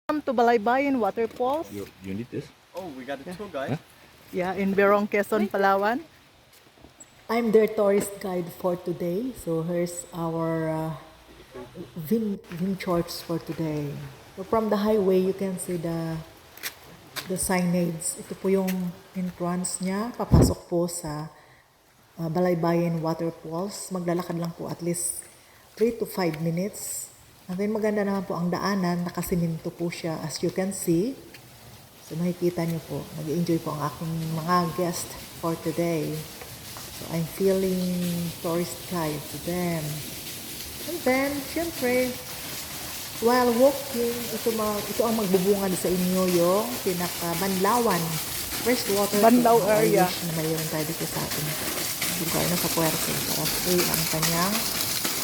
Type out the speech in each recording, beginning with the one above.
Welcome to Balaybayen waterfalls. You need this? Oh, we got a tour guide. Huh? Yeah, in Berong, Quezon, Palawan. I'm their tourist guide for today. So here's our Vim Church for today. So from the highway, you can see the signage. Ito po yung entrance niya. Papasok po sa Balaybayen waterfalls. Maglalakad lang po at least 3 to 5 minutes. And then maganda naman po ang daanan. Nakasiminto po siya as you can see. So makikita niyo po. Nag-enjoy po ang aking mga guest for today. So I'm feeling tourist guide to them. And then, syempre, while walking, ito ang magbubungad sa inyo yung pinaka-Banlawan freshwater Banlaw area. na mayroon tayo dito sa ating lugar na sa Puerto para free ang kanyang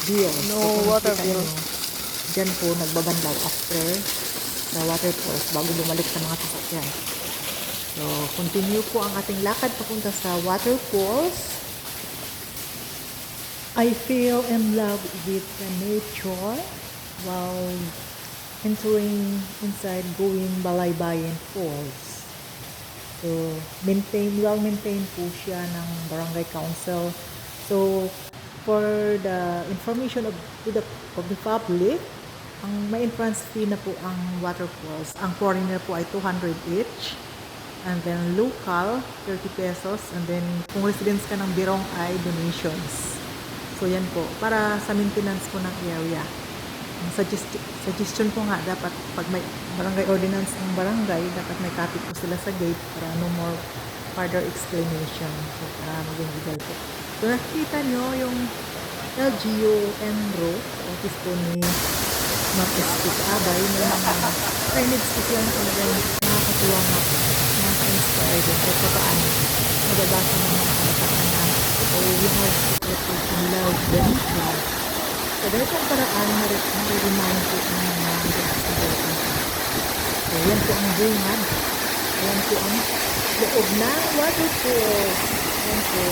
view. No So, water makikita bill. niyo, dyan po nagbabanlaw after sa waterfalls bago bumalik sa mga sasakyan. So, continue po ang ating lakad papunta sa waterfalls. I feel in love with the nature while entering inside going Balaybayen Falls. So, well-maintained po siya ng barangay council. So, for the information of the public, ang may entrance fee na po ang waterfalls. Ang foreigner po ay 200 each. And then local, 30 pesos. And then kung residents ka ng Berong ay donations. So yan po, para sa maintenance po ng area. Ang suggestion ko nga, dapat pag may barangay ordinance ng barangay, dapat may copy po sila sa gate para no more further explanation. So para maging legal po. So nakikita nyo yung LGU Enro, office po ni Mapestik Abay, may mga signage po sila na talagang nakakatuwa nga po, nakaka-inspire din kahit pa paano nababasa ng mga kabataan na we have to love the nature. So dahil pang paraan na-remind po ng mga gusto. So yan po ang bungad. Yan po ang loob ng waterfalls. Yan po.